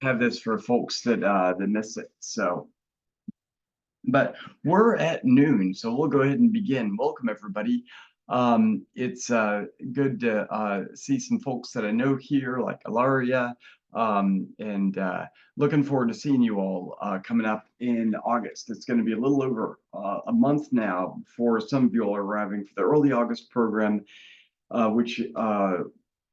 have this for folks that miss it. So, but we're at noon, so we'll go ahead and begin. Welcome, everybody. It's good to see some folks that I know here, like Ilaria, and looking forward to seeing you all coming up in August. It's going to be a little over a month now before some of you all are arriving for the early August program, which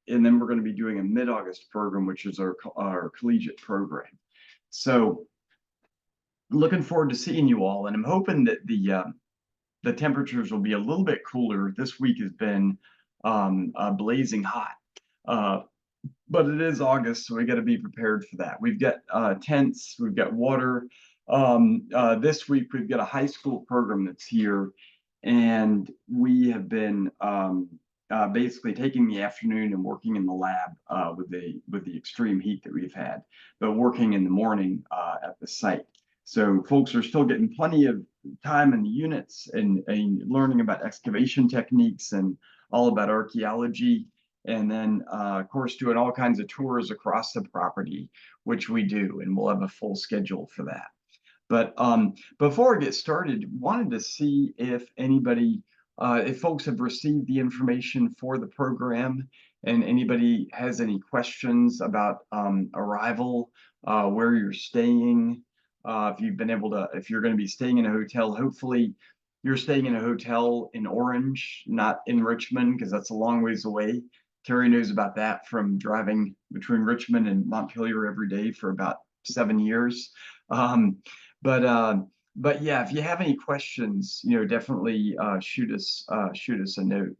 and then we're going to be doing a mid-August program, which is our collegiate program. So looking forward to seeing you all, and I'm hoping that the temperatures will be a little bit cooler. This week has been blazing hot, uh, but it is August, so we got to be prepared for that. We've got tents, we've got water. This week we've got a high school program that's here, and we have been basically taking the afternoon and working in the lab with the extreme heat that we've had, but working in the morning at the site. So folks are still getting plenty of time in the units and learning about excavation techniques and all about archaeology. And then, of course, doing all kinds of tours across the property, which we do, and we'll have a full schedule for that. But before I get started, wanted to see if anybody, if folks have received the information for the program and anybody has any questions about arrival, where you're staying, if you've been able to, if you're going to be staying in a hotel, hopefully you're staying in a hotel in Orange, not in Richmond, because that's a long ways away. Terry knows about that from driving between Richmond and Montpelier every day for about 7 years. Um, but uh, but yeah, if you have any questions, definitely shoot us a note.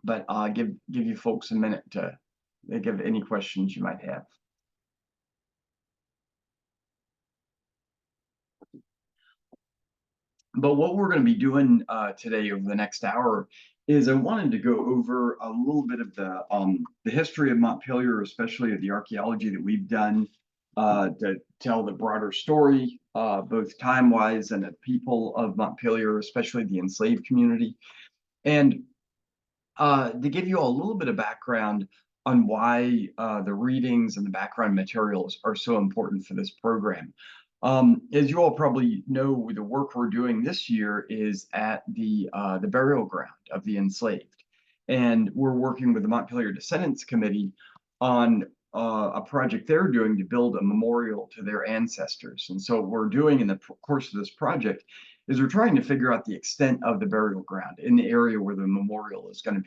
But give you folks a minute to give any questions you might have. But what we're going to be doing today over the next hour is I wanted to go over a little bit of the history of Montpelier, especially of the archaeology that we've done to tell the broader story, both time-wise and the people of Montpelier, especially the enslaved community, and to give you all a little bit of background on why the readings and the background materials are so important for this program. As you all probably know, the work we're doing this year is at the burial ground of the enslaved, and we're working with the Montpelier Descendants Committee on a project they're doing to build a memorial to their ancestors. And so what we're doing in the course of this project is we're trying to figure out the extent of the burial ground in the area where the memorial is going to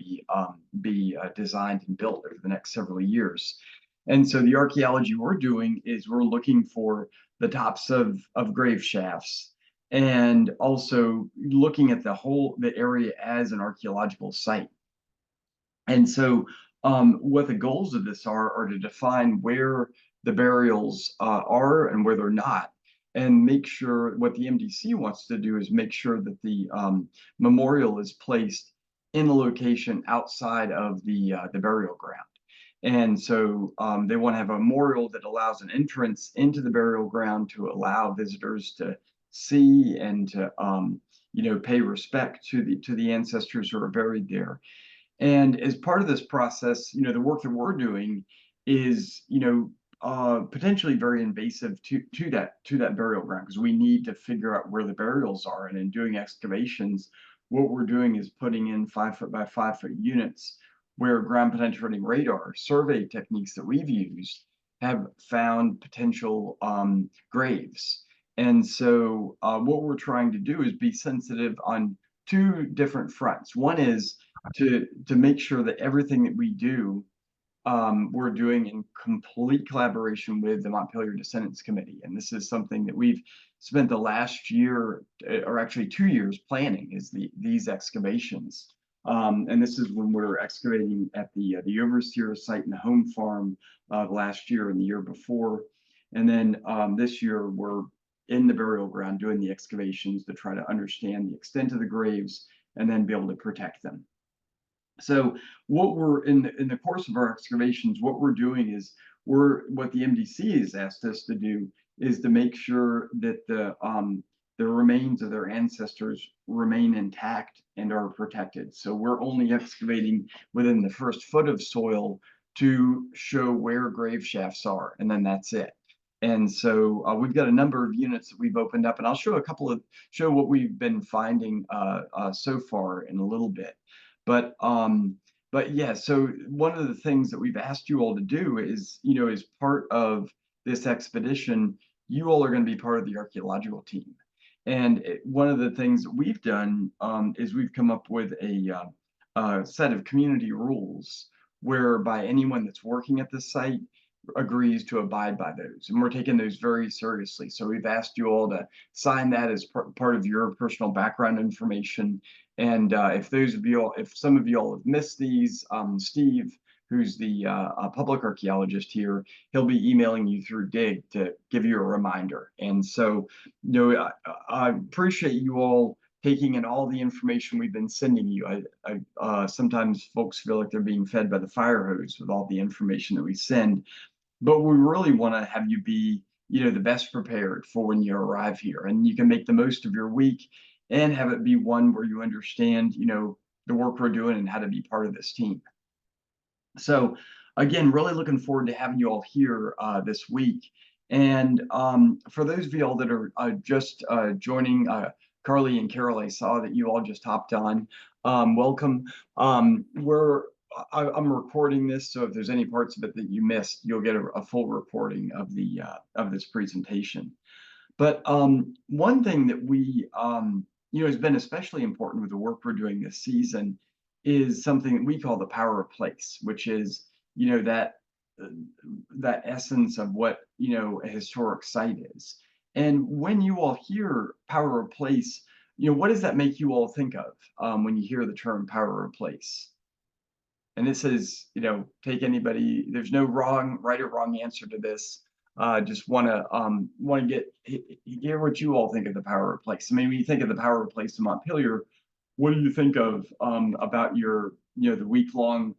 be designed and built over the next several years. And so the archaeology we're doing is we're looking for the tops of grave shafts and also looking at the area as an archaeological site. And so what the goals of this are to define where the burials are and where they're not, and make sure what the MDC wants to do is make sure that the memorial is placed in a location outside of the burial ground. And so they want to have a memorial that allows an entrance into the burial ground to allow visitors to see and to pay respect to the ancestors who are buried there. And as part of this process, the work that we're doing is, potentially very invasive to that burial ground, because we need to figure out where the burials are. And in doing excavations, what we're doing is putting in 5 foot by 5 foot units where ground penetrating radar survey techniques that we've used have found potential graves. And so what we're trying to do is be sensitive on two different fronts. One is to make sure that everything that we do, we're doing in complete collaboration with the Montpelier Descendants Committee. And this is something that we've spent the last year, or actually 2 years, planning, is these excavations. And this is when we're excavating at the Overseer site and the home farm last year and the year before. And then this year we're in the burial ground doing the excavations to try to understand the extent of the graves and then be able to protect them. So what we're in the course of our excavations, what we're doing is what the MDC has asked us to do is to make sure that the remains of their ancestors remain intact and are protected. So we're only excavating within the first foot of soil to show where grave shafts are, and then that's it. And so we've got a number of units that we've opened up, and I'll show what we've been finding so far in a little bit. But yeah, so one of the things that we've asked you all to do is, as part of this expedition, you all are going to be part of the archaeological team. And one of the things that we've done is we've come up with a set of community rules whereby anyone that's working at this site agrees to abide by those. And we're taking those very seriously. So we've asked you all to sign that as part of your personal background information. And if some of you all have missed these, Steve, who's the public archaeologist here, he'll be emailing you through Dig to give you a reminder. And so, I appreciate you all taking in all the information we've been sending you. Sometimes folks feel like they're being fed by the fire hose with all the information that we send, but we really want to have you be, the best prepared for when you arrive here, and you can make the most of your week and have it be one where you understand, the work we're doing and how to be part of this team. So again, really looking forward to having you all here this week. And for those of you all that are just joining, Carly and Carol, I saw that you all just hopped on. Welcome. I'm recording this, so if there's any parts of it that you missed, you'll get a full recording of this presentation. But one thing that we has been especially important with the work we're doing this season is something that we call the power of place, which is that essence of what a historic site is. And when you all hear power of place, what does that make you all think of when you hear the term power of place? And this is, take anybody. There's no right or wrong answer to this. Just want to hear what you all think of the power of place. I mean, when you think of the power of place in Montpelier, what do you think of about your, the week-long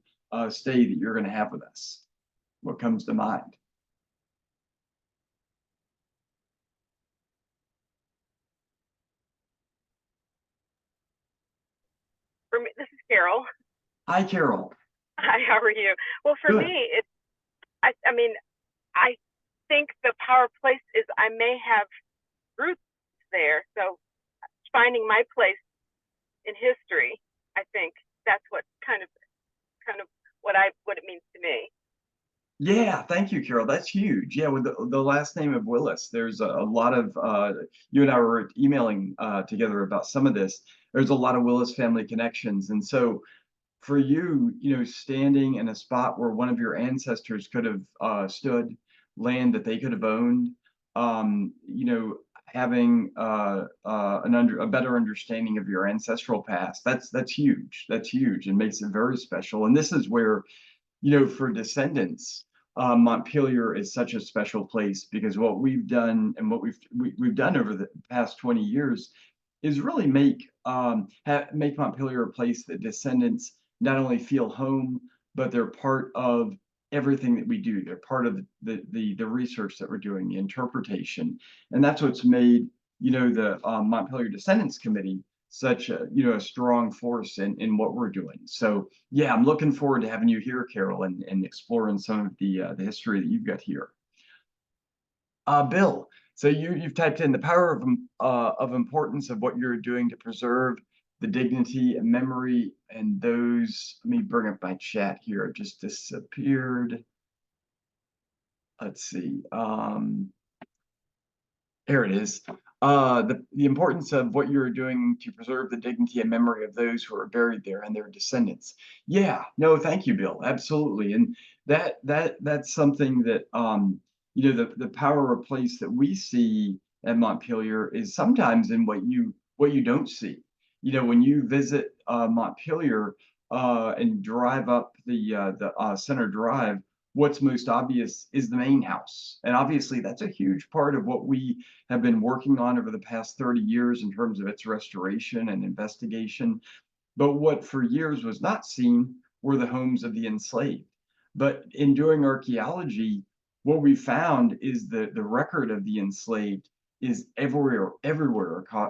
stay that you're going to have with us? What comes to mind? For me, this is Carol. Hi, Carol. Hi, how are you? Well, for Good. me, I mean, I think the power place is I may have roots there. So finding my place in history, I think that's what kind of what it means to me. Yeah, thank you, Carol. That's huge. Yeah, with the last name of Willis, there's a lot of you and I were emailing together about some of this. There's a lot of Willis family connections, and so for you, standing in a spot where one of your ancestors could have stood, land that they could have owned, having a better understanding of your ancestral past, that's huge. That's huge and makes it very special. And this is where, for descendants, Montpelier is such a special place because what we've done and what we've done over the past 20 years is really make Montpelier a place that descendants not only feel home, but they're part of everything that we do. They're part of the research that we're doing, the interpretation, and that's what's made the Montpelier Descendants Committee such a strong force in what we're doing. So yeah, I'm looking forward to having you here, Carol, and exploring some of the history that you've got here. Bill, so you've typed in the power of importance of what you're doing to preserve the dignity and memory and those. Let me bring up my chat here. It just disappeared. Let's see. Here it is. The importance of what you're doing to preserve the dignity and memory of those who are buried there and their descendants. Yeah, no, thank you, Bill. Absolutely. And that's something that the power of place that we see at Montpelier is sometimes in what you don't see. When you visit Montpelier and drive up the Center Drive, what's most obvious is the main house. And obviously that's a huge part of what we have been working on over the past 30 years in terms of its restoration and investigation. But what for years was not seen were the homes of the enslaved. But in doing archaeology, what we found is that the record of the enslaved is everywhere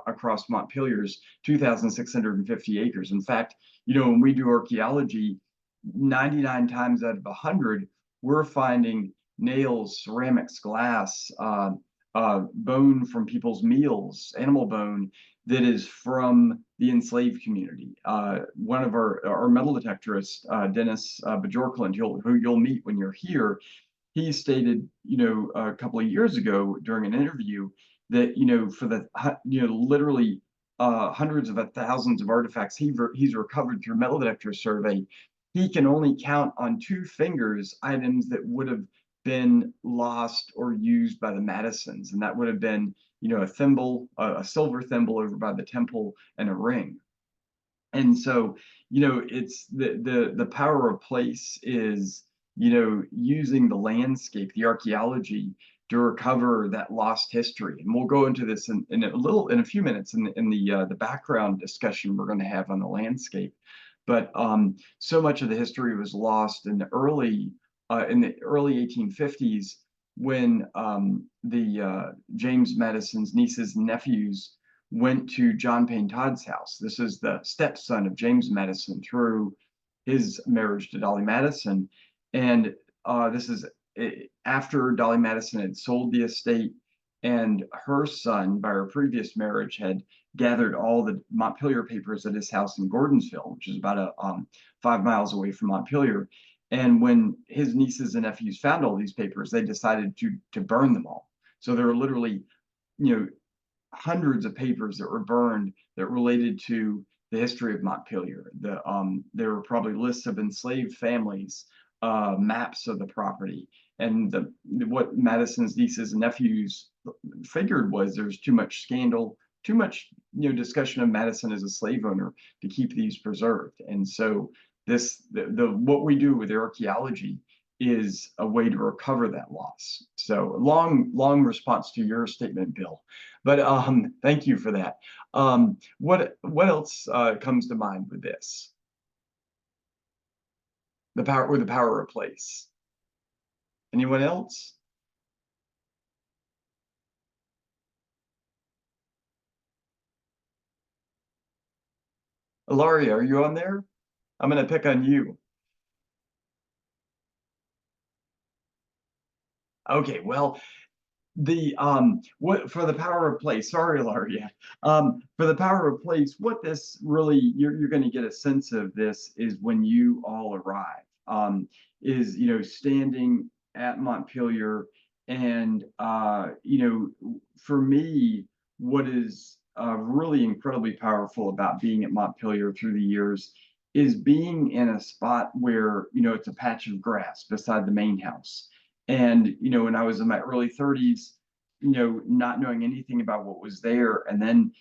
across Montpelier's 2,650 acres. In fact, when we do archaeology, 99 times out of 100, we're finding nails, ceramics, glass, bone from people's meals, animal bone that is from the enslaved community. One of our metal detectorists, Dennis Bajorkland, who you'll meet when you're here, he stated, a couple of years ago during an interview that, for the, literally hundreds of thousands of artifacts he's recovered through metal detector survey, he can only count on 2 fingers items that would have been lost or used by the Madisons. And that would have been, a thimble, a silver thimble over by the temple, and a ring. And so, it's the power of place is, using the landscape, the archaeology, to recover that lost history. And we'll go into this in a few minutes in the background discussion we're going to have on the landscape. But so much of the history was lost in the early 1850s, when the James Madison's nieces and nephews went to John Payne Todd's house. This is the stepson of James Madison through his marriage to Dolly Madison. And this is after Dolly Madison had sold the estate, and her son, by her previous marriage, had gathered all the Montpelier papers at his house in Gordonsville, which is about 5 miles away from Montpelier. And when his nieces and nephews found all these papers, they decided to burn them all. So there were literally, hundreds of papers that were burned that related to the history of Montpelier. There were probably lists of enslaved families, maps of the property, and what Madison's nieces and nephews figured was there's too much scandal, too much discussion of Madison as a slave owner to keep these preserved. And so what we do with archaeology is a way to recover that loss. So long response to your statement, Bill, but thank you for that. What else comes to mind with this? The power of place. Anyone else? Ilaria, are you on there? I'm going to pick on you. Okay, well, what for the power of place, sorry, Ilaria. For the power of place, what this really, you're going to get a sense of this is when you all arrive. Is standing at Montpelier, and for me, what is really incredibly powerful about being at Montpelier through the years is being in a spot where it's a patch of grass beside the main house. And when I was in my early 30s, not knowing anything about what was there, and then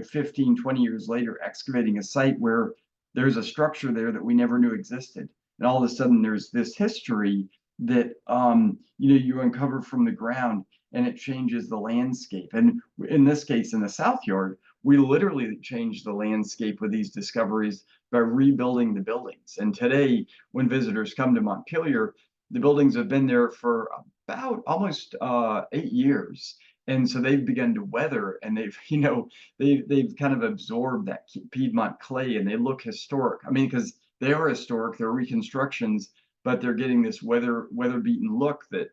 15, 20 years later, excavating a site where there's a structure there that we never knew existed, and all of a sudden there's this history that you uncover from the ground, and it changes the landscape. And in this case, in the South Yard, we literally changed the landscape with these discoveries by rebuilding the buildings. And today, when visitors come to Montpelier, the buildings have been there for about almost 8 years. And so they've begun to weather, and they've kind of absorbed that Piedmont clay, and they look historic. I mean, because they are historic, they're reconstructions, but they're getting this weather beaten look that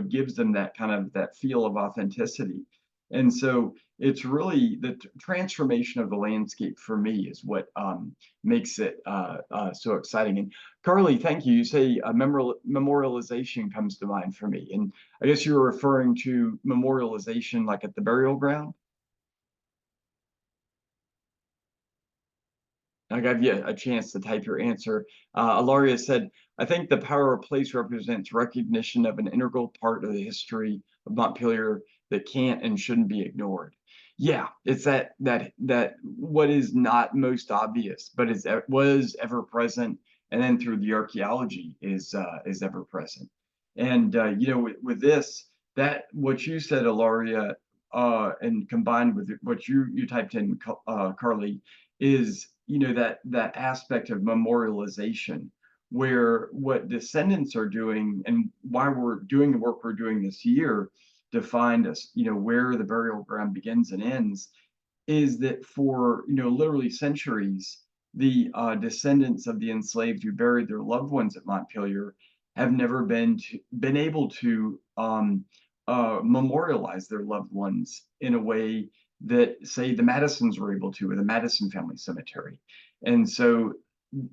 gives them that kind of that feel of authenticity. And so it's really the transformation of the landscape for me is what makes it so exciting. And Carly, thank you. You say memorialization comes to mind for me, and I guess you're referring to memorialization like at the burial ground. I gave you a chance to type your answer. Ilaria said, I think the power of place represents recognition of an integral part of the history of Montpelier that can't and shouldn't be ignored. Yeah, it's that what is not most obvious, but was ever present, and then through the archaeology is ever present. And with this, that what you said, Ilaria, and combined with what you typed in, Carly, is that aspect of memorialization, where what descendants are doing and why we're doing the work we're doing this year to find us where the burial ground begins and ends, is that for literally centuries the descendants of the enslaved who buried their loved ones at Montpelier have never been able to memorialize their loved ones in a way that, say, the Madisons were able to with the Madison Family Cemetery. And so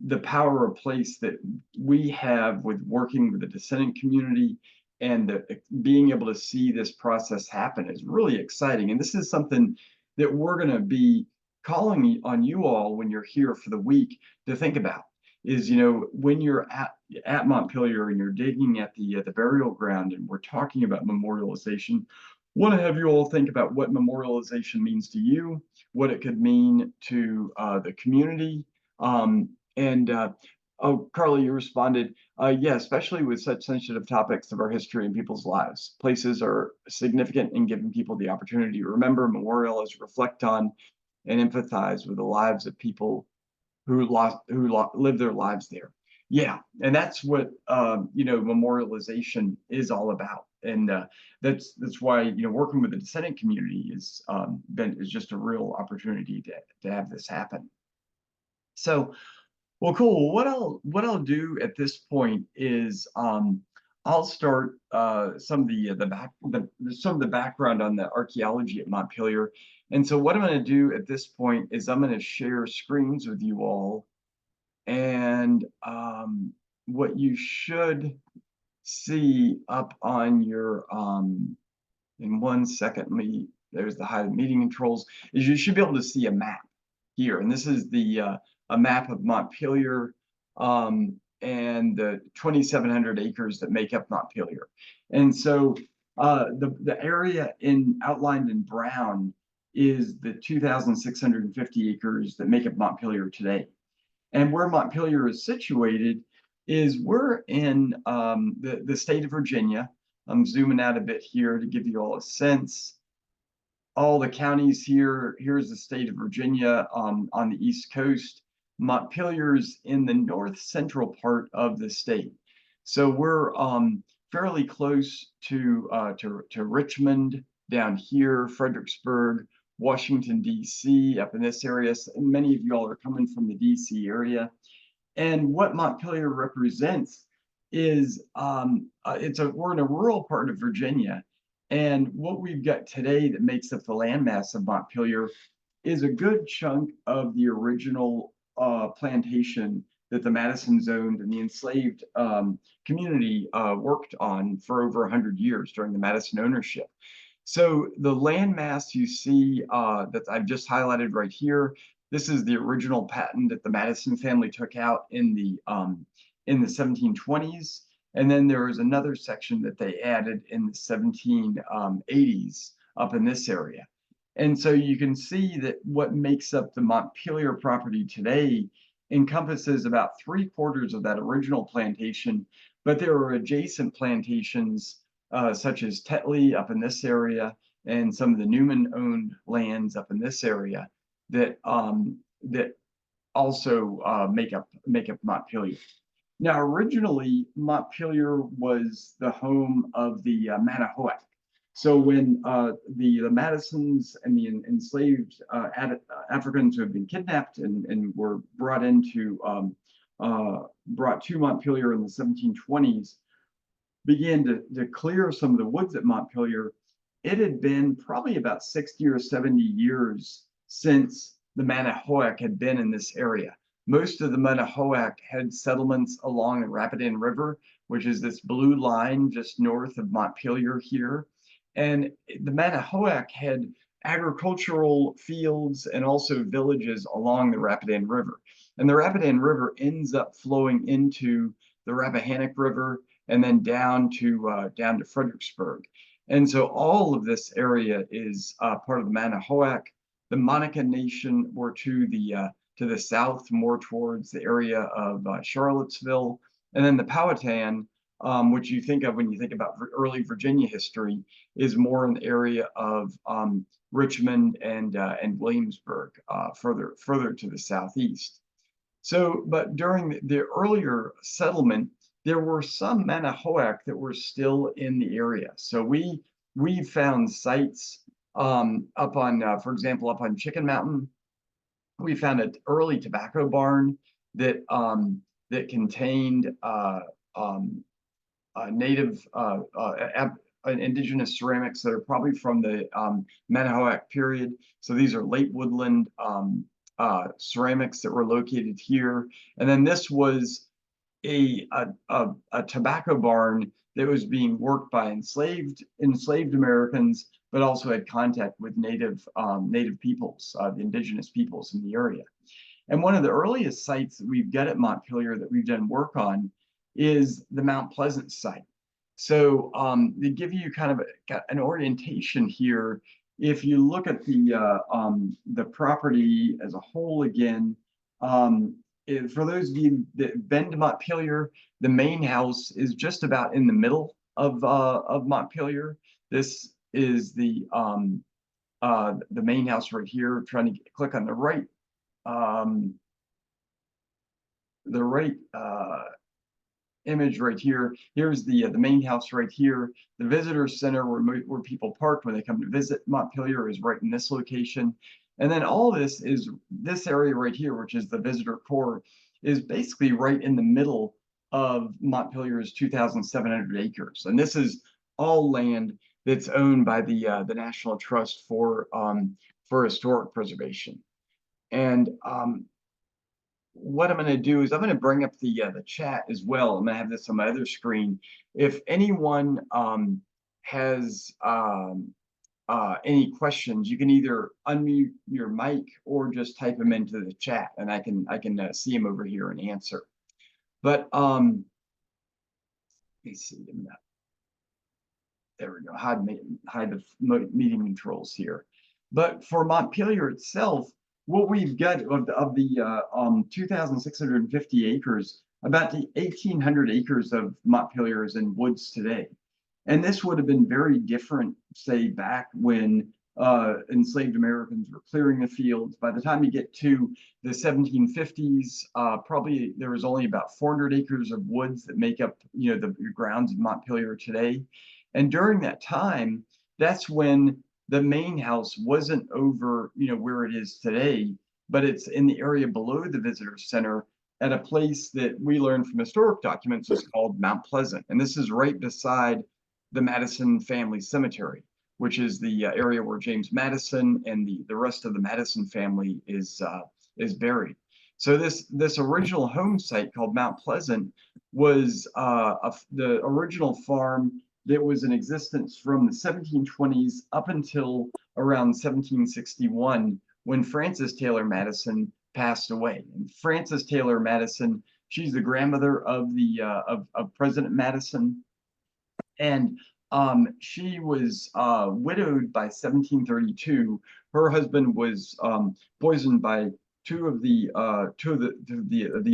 the power of place that we have with working with the descendant community and being able to see this process happen is really exciting. And this is something that we're going to be calling on you all when you're here for the week to think about. Is, when you're at Montpelier and you're digging at the burial ground and we're talking about memorialization, want to have you all think about what memorialization means to you, what it could mean to the community. Oh, Carly, you responded, yeah, especially with such sensitive topics of our history and people's lives. Places are significant in giving people the opportunity to remember, memorialize, reflect on, and empathize with the lives of people who live their lives there. Yeah, and that's what memorialization is all about, and that's why working with the descendant community is just a real opportunity to have this happen. So, well, cool. What I'll do at this point is I'll start some of the background on the archaeology at Montpelier. And so what I'm going to do at this point is I'm going to share screens with you all, and what you should see up on your in 1 second, there's the hide meeting controls, is you should be able to see a map here. And this is a map of Montpelier and the 2,700 acres that make up Montpelier. And so the area outlined in brown is the 2,650 acres that make up Montpelier today. And where Montpelier is situated is we're in the state of Virginia. I'm zooming out a bit here to give you all a sense. All the counties here, here's the state of Virginia on the East Coast. Montpelier's in the north central part of the state. So we're fairly close to Richmond down here, Fredericksburg, Washington, D.C. up in this area. So many of y'all are coming from the D.C. area. And what Montpelier represents is we're in a rural part of Virginia. And what we've got today that makes up the landmass of Montpelier is a good chunk of the original plantation that the Madisons owned and the enslaved community worked on for over 100 years during the Madison ownership. So the landmass you see that I've just highlighted right here, this is the original patent that the Madison family took out in the 1720s. And then there was another section that they added in the 1780s up in this area. And so you can see that what makes up the Montpelier property today encompasses about 3/4 of that original plantation, but there are adjacent plantations such as Tetley up in this area and some of the Newman-owned lands up in this area that also make up Montpelier. Now, originally, Montpelier was the home of the Manahoac. So when the Madisons and the enslaved Africans who had been kidnapped and were brought to Montpelier in the 1720s, began to clear some of the woods at Montpelier, it had been probably about 60 or 70 years since the Manahoac had been in this area. Most of the Manahoac had settlements along the Rapidan River, which is this blue line just north of Montpelier here. And the Manahoac had agricultural fields and also villages along the Rapidan River. And the Rapidan River ends up flowing into the Rappahannock River and then down to Fredericksburg. And so all of this area is part of the Manahoac. The Monaca Nation were to the south, more towards the area of Charlottesville. And then the Powhatan, which you think of when you think about early Virginia history, is more in the area of Richmond and Williamsburg, further to the southeast. So, but during the earlier settlement, there were some Manahoac that were still in the area. So we found sites up on, for example, up on Chicken Mountain, we found an early tobacco barn that that contained native indigenous ceramics that are probably from the Manahoac period. So these are late woodland ceramics that were located here. And then this was a tobacco barn that was being worked by enslaved Americans, but also had contact with native peoples, the indigenous peoples in the area. And one of the earliest sites that we've got at Montpelier that we've done work on is the Mount Pleasant site. So to give you kind of an orientation here, if you look at the property as a whole again, for those of you that have been to Montpelier, the main house is just about in the middle of Montpelier. This is the main house right here. I'm trying to click on the right image right here. Here's the main house right here. The visitor center where people park when they come to visit Montpelier is right in this location. And then all this is this area right here, which is the visitor core, is basically right in the middle of Montpelier's 2,700 acres. And this is all land that's owned by the National Trust for Historic Preservation. And what I'm going to do is I'm going to bring up the chat as well. I'm going to have this on my other screen. If anyone has any questions, you can either unmute your mic or just type them into the chat, and I can see them over here and answer. But let me see. There we go. Hide the meeting controls here. But for Montpelier itself, what we've got of the 2,650 acres, about the 1,800 acres of Montpelier is in woods today. And this would have been very different, say, back when enslaved Americans were clearing the fields. By the time you get to the 1750s, probably there was only about 400 acres of woods that make up, the grounds of Montpelier today. And during that time, that's when the main house wasn't over, where it is today, but it's in the area below the visitor center at a place that we learned from historic documents is called Mount Pleasant. And this is right beside the Madison family cemetery, which is the area where James Madison and the rest of the Madison family is buried. So this original home site called Mount Pleasant was the original farm that was in existence from the 1720s up until around 1761, when Frances Taylor Madison passed away. And Frances Taylor Madison, she's the grandmother of of President Madison, and she was widowed by 1732. Her husband was poisoned by two of the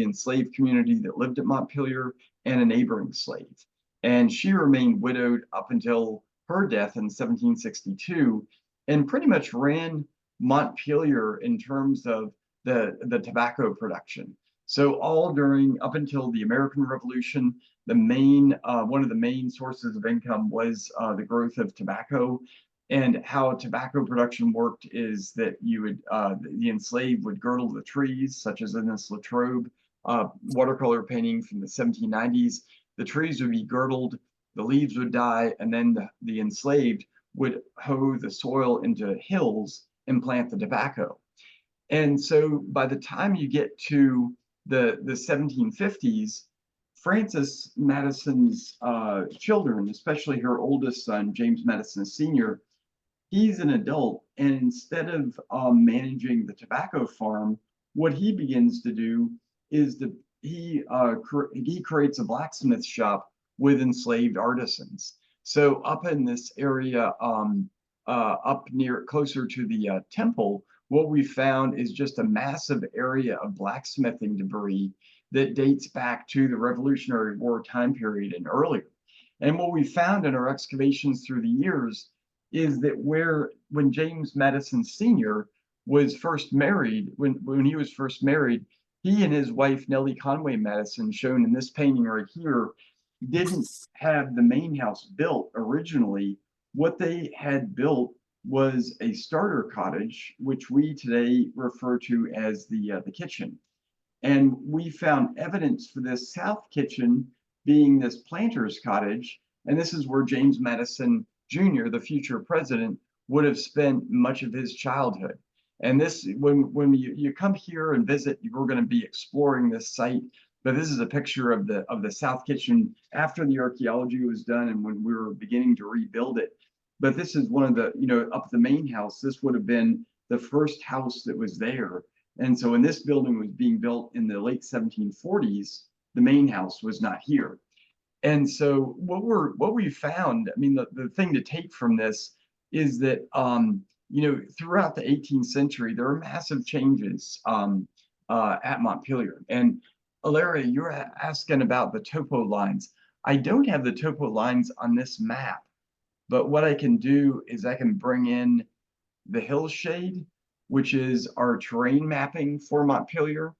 enslaved community that lived at Montpelier and a neighboring slave. And she remained widowed up until her death in 1762, and pretty much ran Montpelier in terms of the tobacco production. So all during up until the American Revolution, the main one of the main sources of income was the growth of tobacco. And how tobacco production worked is that you would the enslaved would girdle the trees, such as in this Latrobe watercolor painting from the 1790s. The trees would be girdled, the leaves would die, and then the enslaved would hoe the soil into hills and plant the tobacco. And so by the time you get to the 1750s, Frances Madison's children, especially her oldest son, James Madison Sr., he's an adult, and instead of managing the tobacco farm, what he begins to do is he creates a blacksmith shop with enslaved artisans. So up in this area, up near closer to the temple, what we found is just a massive area of blacksmithing debris that dates back to the Revolutionary War time period and earlier. And what we found in our excavations through the years is that when James Madison Sr. was first married, when he was first married, he and his wife, Nellie Conway Madison, shown in this painting right here, didn't have the main house built originally. What they had built was a starter cottage, which we today refer to as the kitchen. And we found evidence for this south kitchen being this planter's cottage. And this is where James Madison Jr., the future president, would have spent much of his childhood. And this, when you come here and visit, we're going to be exploring this site. But this is a picture of the south kitchen after the archaeology was done and when we were beginning to rebuild it. But this is one of the, up the main house, this would have been the first house that was there. And so when this building was being built in the late 1740s, the main house was not here. And so what we found, I mean, the thing to take from this is that throughout the 18th century, there were massive changes at Montpelier. And Alaria, you're asking about the topo lines. I don't have the topo lines on this map, but what I can do is I can bring in the hillshade, which is our terrain mapping for Montpelier.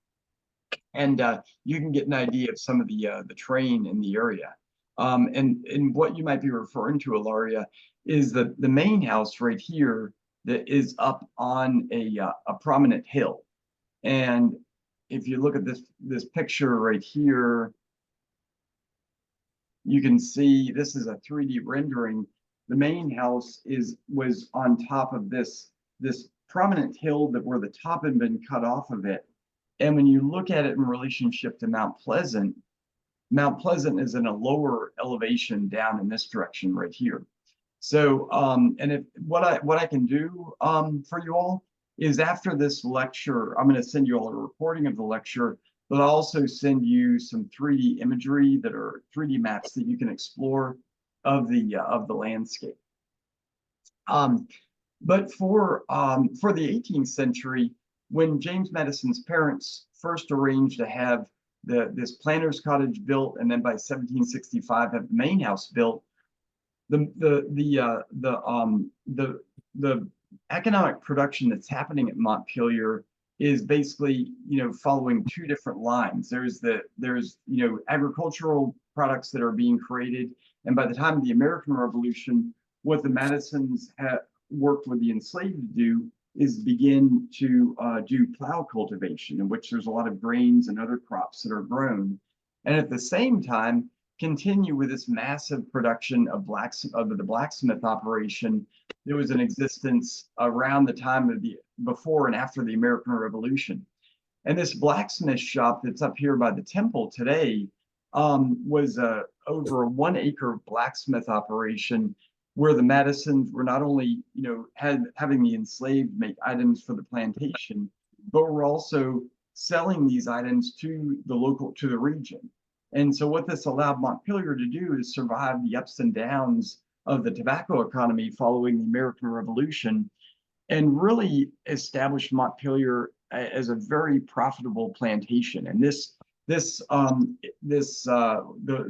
And you can get an idea of some of the terrain in the area. And what you might be referring to, Ilaria, is the main house right here that is up on a prominent hill. And if you look at this picture right here, you can see this is a 3D rendering. The main house was on top of this prominent hill where the top had been cut off of it. And when you look at it in relationship to Mount Pleasant is in a lower elevation down in this direction right here. So, and what I can do for you all is after this lecture, I'm going to send you all a recording of the lecture, but I'll also send you some 3D imagery that are 3D maps that you can explore of the landscape. But for the 18th century, when James Madison's parents first arranged to have this planter's cottage built, and then by 1765 have the main house built, the economic production that's happening at Montpelier is basically following two different lines. There's agricultural products that are being created, and by the time of the American Revolution, what the Madisons had worked with the enslaved to do is begin to do plow cultivation, in which there's a lot of grains and other crops that are grown, and at the same time continue with this massive production of the blacksmith operation that was in existence around the time of before and after the American Revolution. And this blacksmith shop that's up here by the temple today was over a 1 acre blacksmith operation where the Madisons were not only, having the enslaved make items for the plantation, but were also selling these items to the region. And so what this allowed Montpelier to do is survive the ups and downs of the tobacco economy following the American Revolution and really establish Montpelier as a very profitable plantation. And the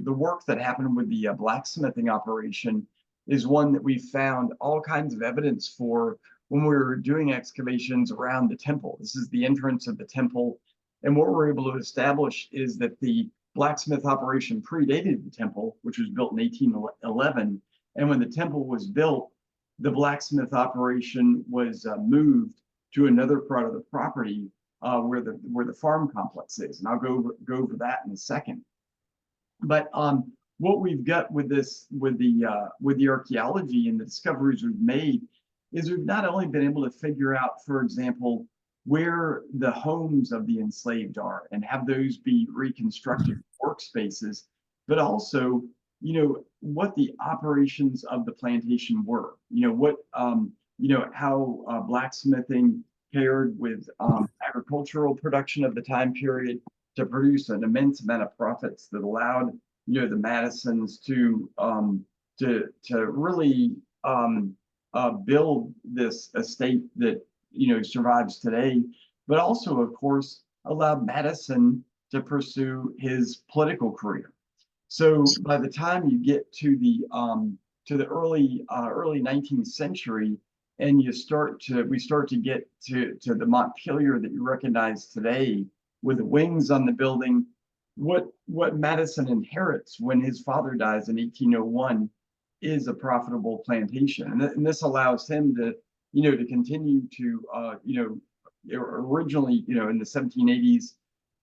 work that happened with the blacksmithing operation is one that we found all kinds of evidence for when we were doing excavations around the temple. This is the entrance of the temple. And what we're able to establish is that the blacksmith operation predated the temple, which was built in 1811. And when the temple was built, the blacksmith operation was moved to another part of the property where the farm complex is. And I'll go over that in a second. But what we've got with the archaeology and the discoveries we've made is we've not only been able to figure out, for example, where the homes of the enslaved are and have those be reconstructed workspaces, but also, what the operations of the plantation were, how blacksmithing paired with agricultural production of the time period to produce an immense amount of profits that allowed, the Madisons to really build this estate that survives today, but also, of course, allowed Madison to pursue his political career. So by the time you get to the early 19th century, and we start to get to the Montpelier that you recognize today, with the wings on the building, what Madison inherits when his father dies in 1801 is a profitable plantation, and this allows him to continue to, originally, in the 1780s,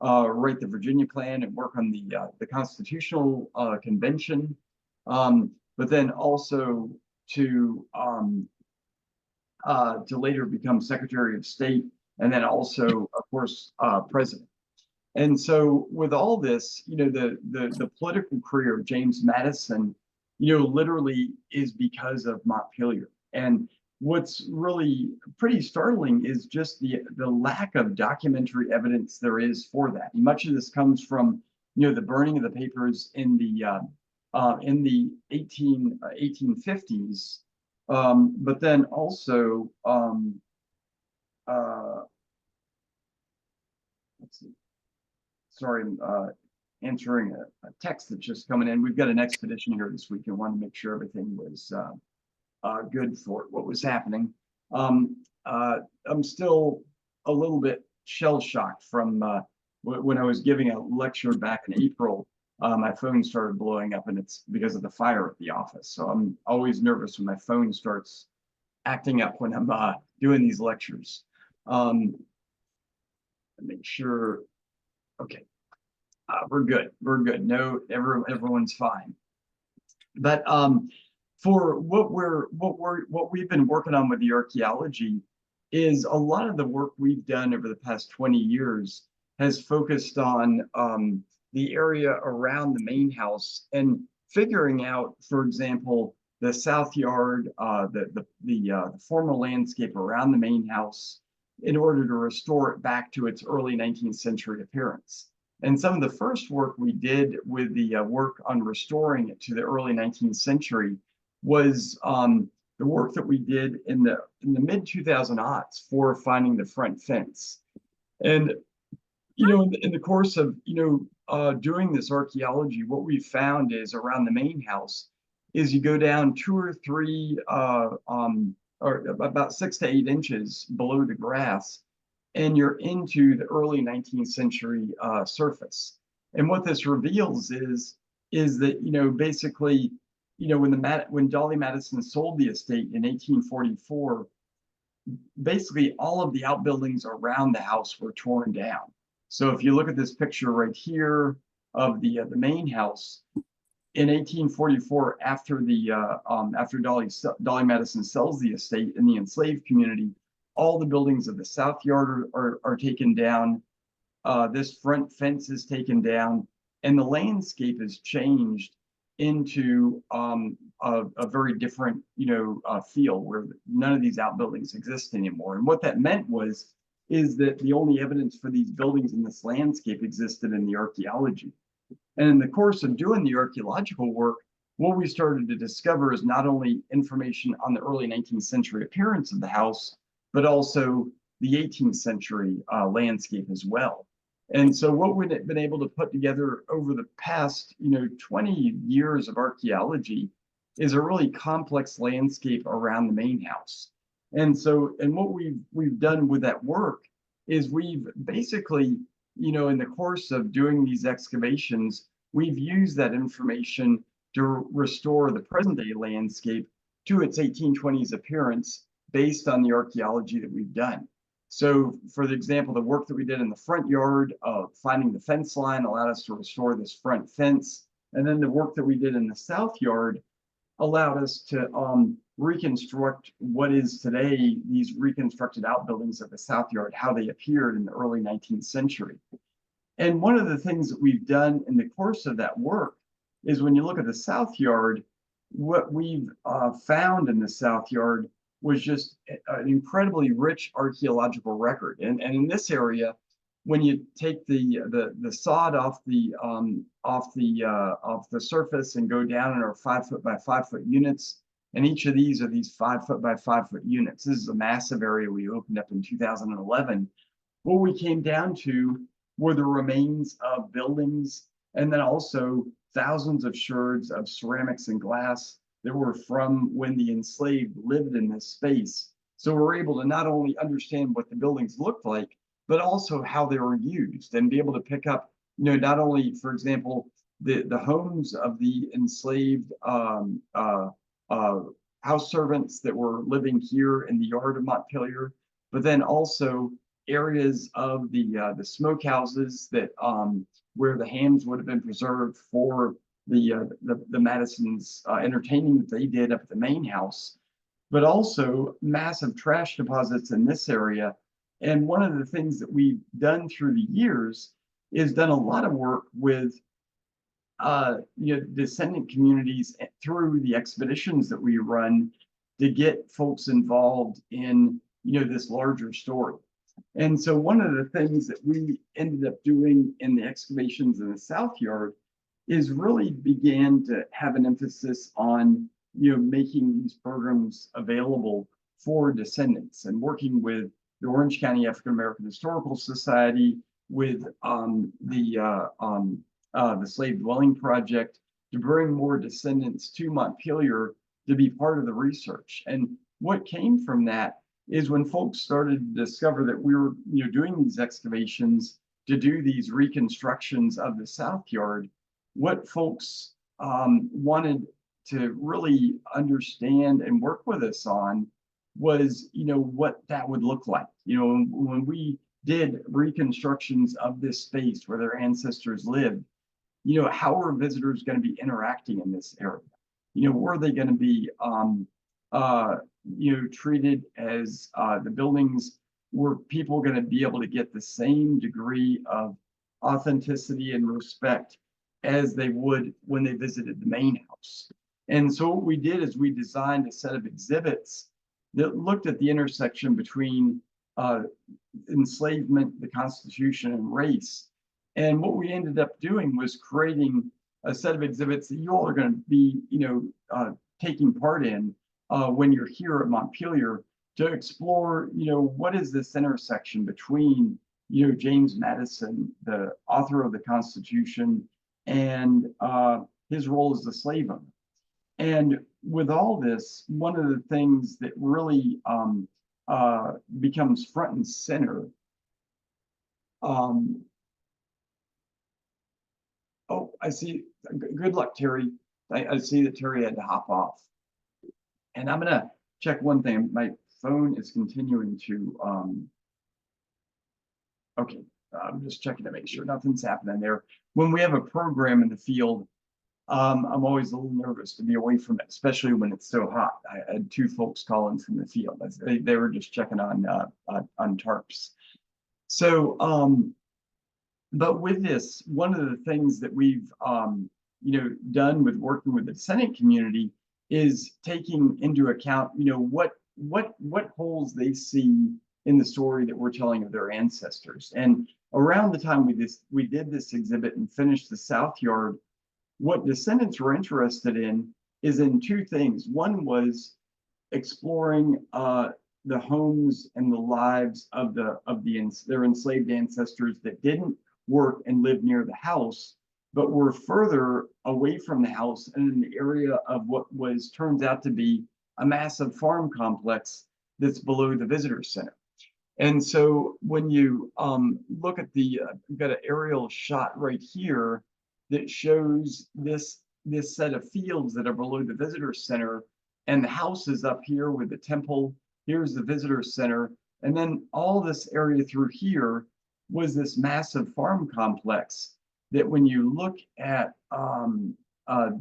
write the Virginia Plan and work on the Constitutional Convention, but then also to later become Secretary of State, and then also, of course, President. And so with all this, the political career of James Madison, literally is because of Montpelier. And what's really pretty startling is just the lack of documentary evidence there is for that. And much of this comes from, the burning of the papers in the 1850s, but then also, let's see. Sorry, I'm answering a text that's just coming in. We've got an expedition here this week and wanted to make sure everything was good for what was happening. I'm still a little bit shell-shocked from when I was giving a lecture back in April. My phone started blowing up, and it's because of the fire at the office. So I'm always nervous when my phone starts acting up when I'm doing these lectures. Make sure. Okay, we're good. We're good. No, everyone's fine. But for what we've been working on with the archaeology is a lot of the work we've done over the past 20 years has focused on the area around the main house and figuring out, for example, the south yard, the former landscape around the main house, in order to restore it back to its early 19th century appearance. And some of the first work we did with the work on restoring it to the early 19th century was the work that we did in the mid 2000s for finding the front fence. And in the course of doing this archaeology, what we found is around the main house is you go down 2 or 3 or about 6 to 8 inches below the grass, and you're into the early 19th century surface. And what this reveals is that, basically, when Dolly Madison sold the estate in 1844, basically all of the outbuildings around the house were torn down. So if you look at this picture right here of the main house, in 1844, after Dolly Madison sells the estate in the enslaved community, all the buildings of the south yard are taken down. This front fence is taken down, and the landscape is changed into a very different, feel where none of these outbuildings exist anymore. And what that meant is that the only evidence for these buildings in this landscape existed in the archaeology. And in the course of doing the archaeological work, what we started to discover is not only information on the early 19th century appearance of the house, but also the 18th century landscape as well. And so what we've been able to put together over the past, 20 years of archaeology is a really complex landscape around the main house. And what we've done with that work is we've basically, in the course of doing these excavations, we've used that information to restore the present day landscape to its 1820s appearance based on the archaeology that we've done. So for example, the work that we did in the front yard of finding the fence line allowed us to restore this front fence. And then the work that we did in the south yard allowed us to reconstruct what is today these reconstructed outbuildings of the south yard, how they appeared in the early 19th century. And one of the things that we've done in the course of that work is when you look at the south yard, what we've found in the south yard was just an incredibly rich archaeological record. And in this area, when you take the sod off the surface and go down in our 5 foot by 5 foot units, and each of these are these 5 foot by 5 foot units. This is a massive area we opened up in 2011. What we came down to were the remains of buildings, and then also thousands of sherds of ceramics and glass that were from when the enslaved lived in this space. So we're able to not only understand what the buildings looked like, but also how they were used, and be able to pick up, not only, for example, the homes of the enslaved house servants that were living here in the yard of Montpelier, but then also areas of the smokehouses that where the hams would have been preserved for the Madison's entertaining that they did up at the main house, but also massive trash deposits in this area. And one of the things that we've done through the years is done a lot of work with descendant communities through the expeditions that we run to get folks involved in this larger story. And so one of the things that we ended up doing in the excavations in the South Yard is really began to have an emphasis on making these programs available for descendants and working with the Orange County African American Historical Society, with the Slave Dwelling Project, to bring more descendants to Montpelier to be part of the research. And what came from that is when folks started to discover that we were doing these excavations to do these reconstructions of the South Yard, what folks wanted to really understand and work with us on was what that would look like. When we did reconstructions of this space where their ancestors lived, how are visitors going to be interacting in this area? Were they going to be treated as the buildings, were people going to be able to get the same degree of authenticity and respect as they would when they visited the main house? And so what we did is we designed a set of exhibits that looked at the intersection between enslavement, the Constitution, and race. And what we ended up doing was creating a set of exhibits that you all are going to be, taking part in when you're here at Montpelier, to explore, what is this intersection between, James Madison, the author of the Constitution, and his role as a slave owner. And with all this, one of the things that really becomes front and center. Oh, I see. Good luck, Terry. I see that Terry had to hop off. And I'm gonna check one thing. My phone is continuing to, okay, I'm just checking to make sure nothing's happening there. When we have a program in the field, I'm always a little nervous to be away from it, especially when it's so hot. I had two folks calling from the field. They were just checking on tarps. So, but with this, one of the things that we've done with working with the descendant community is taking into account what holes they see in the story that we're telling of their ancestors. And around the time we did this exhibit and finished the South Yard, what descendants were interested in is in two things. One was exploring the homes and the lives of their enslaved ancestors that didn't work and live near the house, but were further away from the house and in the area of what turns out to be a massive farm complex that's below the visitor center. And so when you look at we've got an aerial shot right here that shows this set of fields that are below the visitor center, and the house is up here with the temple. Here's the visitor center, and then all this area through here was this massive farm complex that when you look at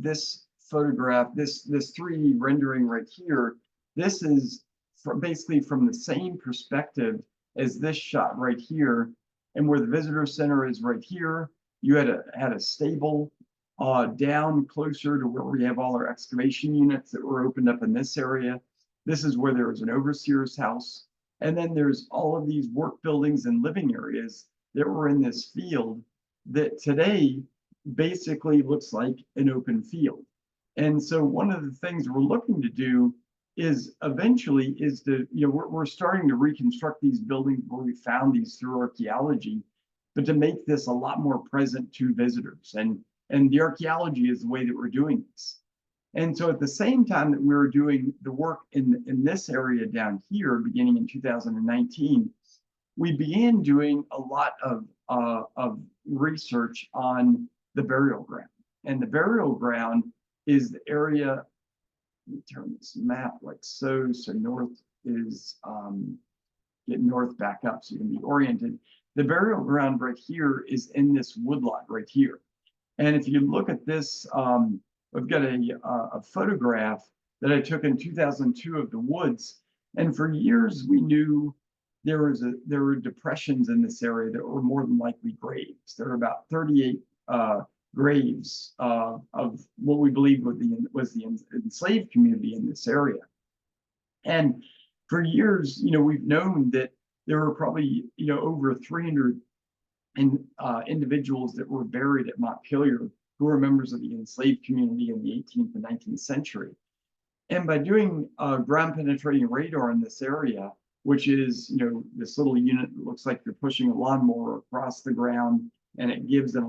this photograph, this 3D rendering right here, this is basically from the same perspective as this shot right here. And where the visitor center is right here, you had a stable down closer to where we have all our excavation units that were opened up in this area. This is where there was an overseer's house. And then there's all of these work buildings and living areas that were in this field that today basically looks like an open field. And so one of the things we're looking to do is eventually we're starting to reconstruct these buildings where we found these through archaeology, but to make this a lot more present to visitors. And the archaeology is the way that we're doing this. And so at the same time that we were doing the work in this area down here, beginning in 2019, we began doing a lot of research on the burial ground. And the burial ground is the area let me turn this map like so. So north is, get north back up so you can be oriented. The burial ground right here is in this woodlot right here. And if you look at this, I've got a photograph that I took in 2002 of the woods. And for years, we knew there were depressions in this area that were more than likely graves. There were about 38 graves of what we believe was the enslaved community in this area. And for years, we've known that there were probably, over 300 individuals that were buried at Montpelier who were members of the enslaved community in the 18th and 19th century. And by doing ground penetrating radar in this area, which is, this little unit that looks like you're pushing a lawnmower across the ground, and it gives an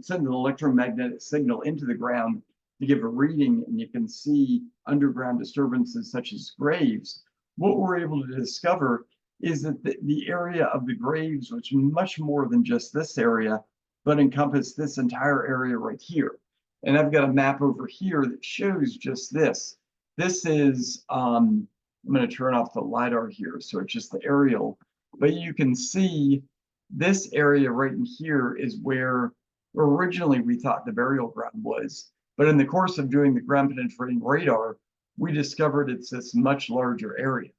sends an electromagnetic signal into the ground to give a reading, and you can see underground disturbances such as graves. What we're able to discover is that the area of the graves was much more than just this area, but encompassed this entire area right here. And I've got a map over here that shows just this. This is, I'm going to turn off the LiDAR here, so it's just the aerial. But you can see this area right in here is where originally we thought the burial ground was. But in the course of doing the ground penetrating radar, we discovered it's this much larger area.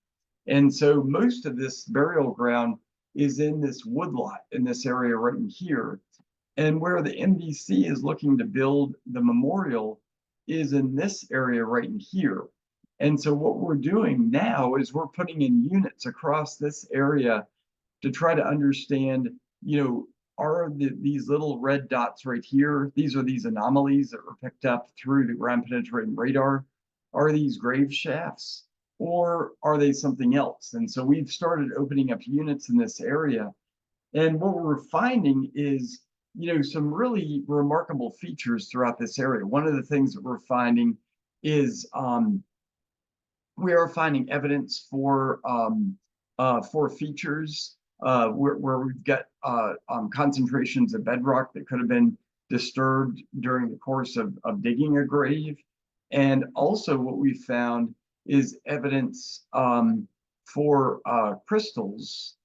And so most of this burial ground is in this woodlot in this area right in here. And where the MDC is looking to build the memorial is in this area right in here. And so what we're doing now is we're putting in units across this area to try to understand, are these little red dots right here, these are these anomalies that were picked up through the ground penetrating radar. Are these grave shafts, or are they something else? And so we've started opening up units in this area. And what we're finding is, some really remarkable features throughout this area. One of the things that we're finding is we are finding evidence for features where we've got concentrations of bedrock that could have been disturbed during the course of digging a grave. And also what we found is evidence for crystals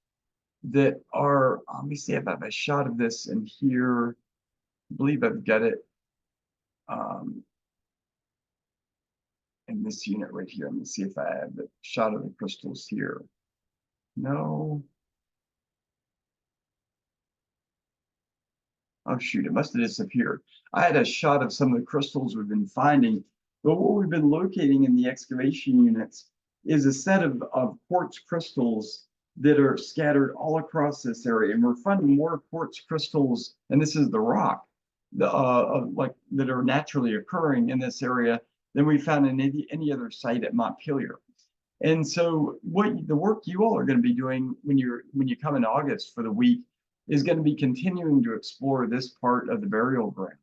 that are, let me see if I have a shot of this in here. I believe I've got it in this unit right here. Let me see if I have the shot of the crystals here. No. Oh shoot, it must have disappeared. I had a shot of some of the crystals we've been finding, but what we've been locating in the excavation units is a set of quartz crystals that are scattered all across this area. And we're finding more quartz crystals, and this is the rock, that are naturally occurring in this area than we found in any other site at Montpelier. And so the work you all are going to be doing when you come in August for the week is going to be continuing to explore this part of the burial ground.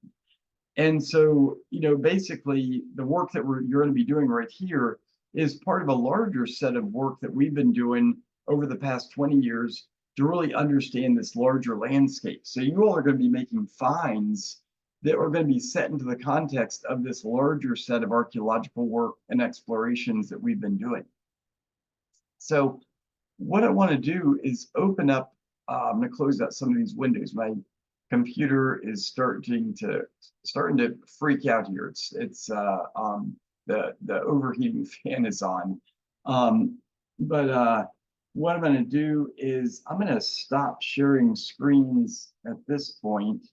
And so, basically the work that you're going to be doing right here is part of a larger set of work that we've been doing over the past 20 years to really understand this larger landscape. So you all are going to be making finds that are going to be set into the context of this larger set of archaeological work and explorations that we've been doing. So what I want to do is open up, I'm going to close out some of these windows. My computer is starting to freak out here. It's the overheating fan is on. But what I'm going to do is I'm going to stop sharing screens at this point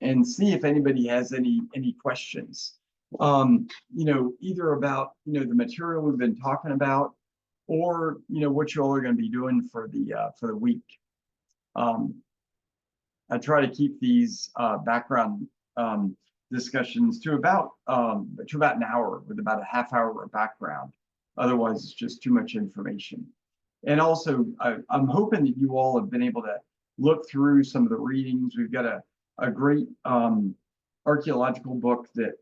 and see if anybody has any questions. Either about the material we've been talking about, or what you all are going to be doing for the week. I try to keep these background discussions to about an hour, with about a half hour of background. Otherwise, it's just too much information. And also, I'm hoping that you all have been able to look through some of the readings. We've got a great archaeological book that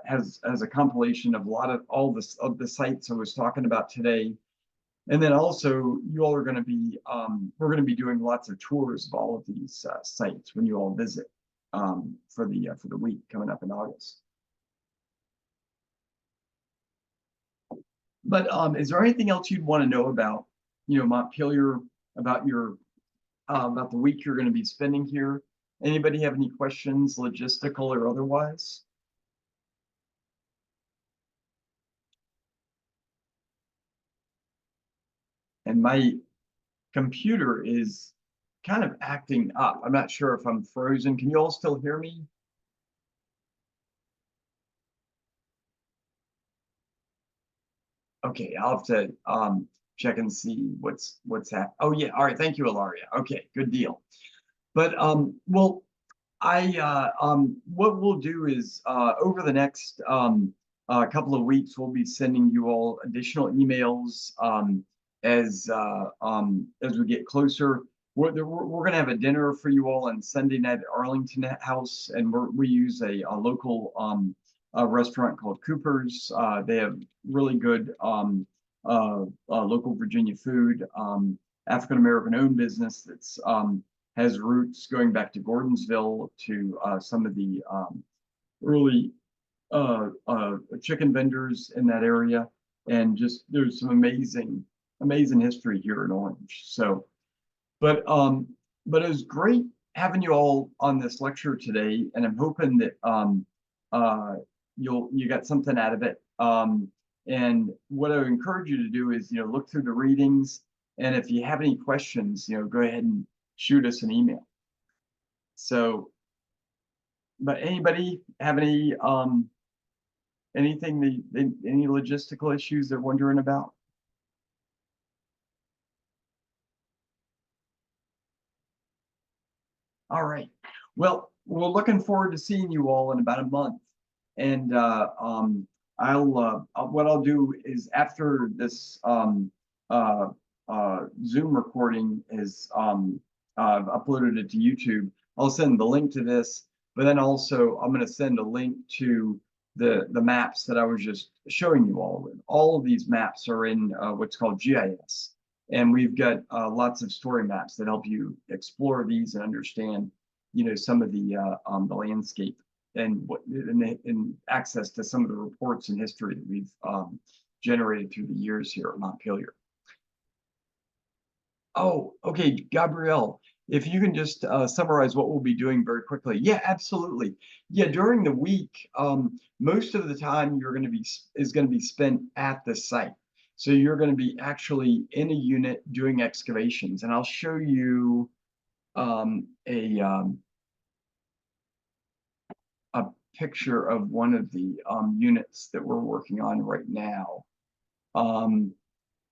has a compilation of all the sites I was talking about today. And then also, you all are going to be, we're going to be doing lots of tours of all of these sites when you all visit for the week coming up in August. But is there anything else you'd want to know about, Montpelier, about your about the week you're going to be spending here? Anybody have any questions, logistical or otherwise? And my computer is kind of acting up. I'm not sure if I'm frozen. Can you all still hear me? Okay, I'll have to check and see what's happening. Oh yeah, all right. Thank you, Ilaria. Okay, good deal. But well, what we'll do is over the next couple of weeks, we'll be sending you all additional emails as we get closer. We're going to have a dinner for you all on Sunday night at Arlington House, and we use a local restaurant called Cooper's. They have really good local Virginia food, African American owned business that's has roots going back to Gordonsville, to some of the early chicken vendors in that area, and just there's some amazing history here in Orange. So, but it was great having you all on this lecture today, and I'm hoping that you got something out of it. And what I would encourage you to do is look through the readings, and if you have any questions, go ahead and shoot us an email. So, but anybody have any anything any logistical issues they're wondering about? All right. Well, we're looking forward to seeing you all in about a month. And what I'll do is after this Zoom recording is I've uploaded it to YouTube, I'll send the link to this, but then also I'm going to send a link to the maps that I was just showing you all. All of these maps are in what's called GIS. And we've got lots of story maps that help you explore these and understand, some of the landscape and access to some of the reports and history that we've generated through the years here at Montpelier. Oh, okay, Gabrielle, if you can just summarize what we'll be doing very quickly. Yeah, absolutely. Yeah, during the week, most of the time is going to be spent at the site. So you're going to be actually in a unit doing excavations, and I'll show you a picture of one of the units that we're working on right now.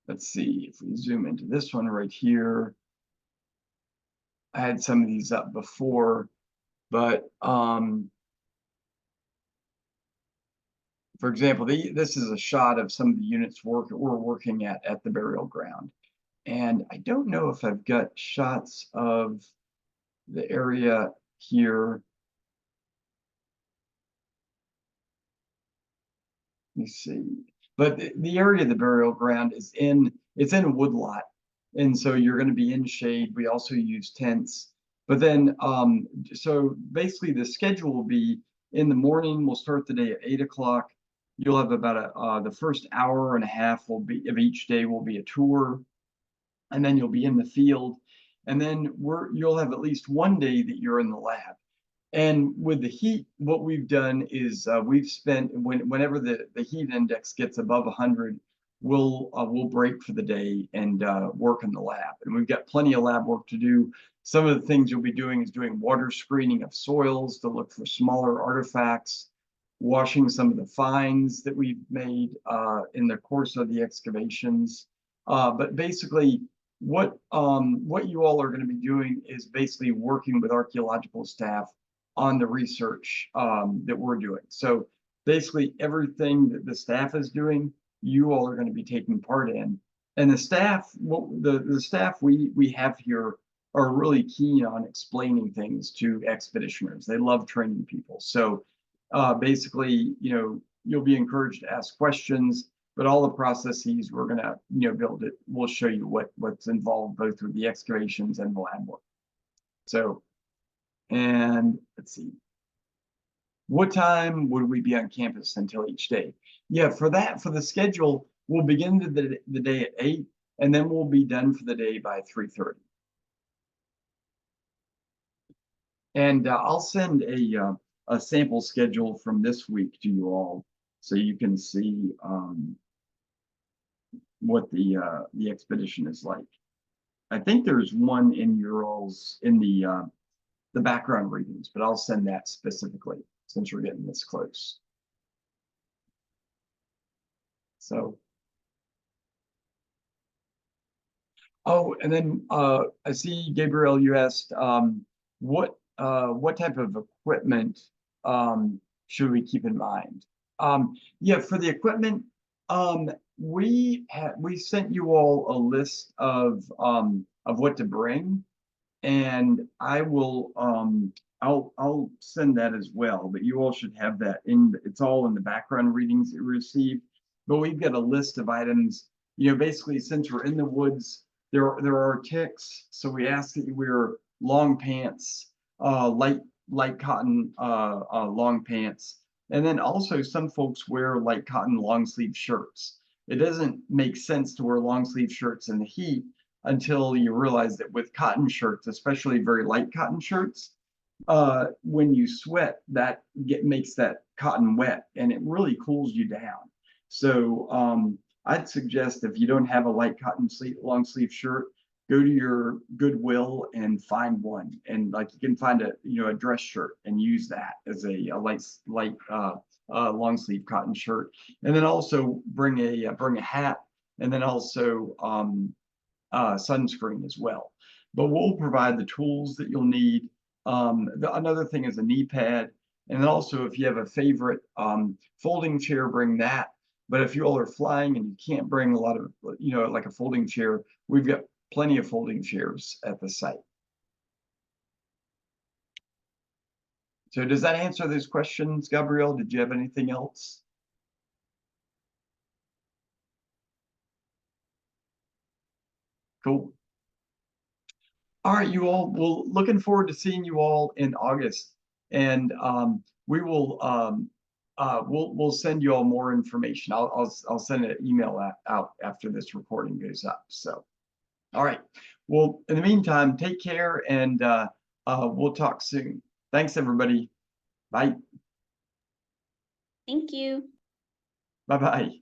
Let's see if we zoom into this one right here. I had some of these up before, but for example, this is a shot of some of the units we're working at the burial ground. And I don't know if I've got shots of the area here. Let me see. But the area of the burial ground it's in a woodlot. And so you're going to be in shade. We also use tents. But then, so basically the schedule will be in the morning, we'll start the day at 8 o'clock. You'll have about the first hour and a half of each day will be a tour. And then you'll be in the field. And then you'll have at least one day that you're in the lab. And with the heat, what we've done is we've spent whenever the heat index gets above 100, we'll break for the day and work in the lab. And we've got plenty of lab work to do. Some of the things you'll be doing is doing water screening of soils to look for smaller artifacts, washing some of the finds that we've made in the course of the excavations. But basically, what you all are going to be doing is basically working with archaeological staff on the research that we're doing. So basically everything that the staff is doing, you all are going to be taking part in. And the staff, the staff we have here are really keen on explaining things to expeditioners. They love training people. So basically, you'll be encouraged to ask questions, but all the processes we're going to build it. We'll show you what's involved both with the excavations and the lab work. So, and let's see, what time would we be on campus until each day? Yeah, for the schedule, We'll begin the day at 8, and then we'll be done for the day by 3:30. And I'll send a sample schedule from this week to you all, so you can see what the expedition is like. I think there's one in your all's in the background readings, but I'll send that specifically since we're getting this close. So, oh, and then I see, Gabriel, you asked what type of equipment should we keep in mind? Yeah, for the equipment, we sent you all a list of what to bring, and I will I'll send that as well, but you all should have that it's all in the background readings that you received. But we've got a list of items, basically, since we're in the woods, there are ticks, so we ask that you wear long pants, light cotton long pants. And then also some folks wear light cotton long sleeve shirts. It doesn't make sense to wear long sleeve shirts in the heat until you realize that with cotton shirts, especially very light cotton shirts, when you sweat, that makes that cotton wet, and it really cools you down. So I'd suggest, if you don't have a light cotton long sleeve shirt, go to your Goodwill and find one. And like, you can find a dress shirt and use that as a light long sleeve cotton shirt. And then also bring a hat, and then also sunscreen as well. But we'll provide the tools that you'll need. Another thing is a knee pad. And then also, if you have a favorite folding chair, bring that. But if you all are flying and you can't bring a lot of, like a folding chair, we've got plenty of folding chairs at the site. So does that answer those questions, Gabrielle? Did you have anything else? Cool. All right, you all. Well, looking forward to seeing you all in August, and we will we'll send you all more information. I'll send an email out after this recording goes up. So, all right. Well, in the meantime, take care, and we'll talk soon. Thanks, everybody. Bye. Thank you. Bye-bye.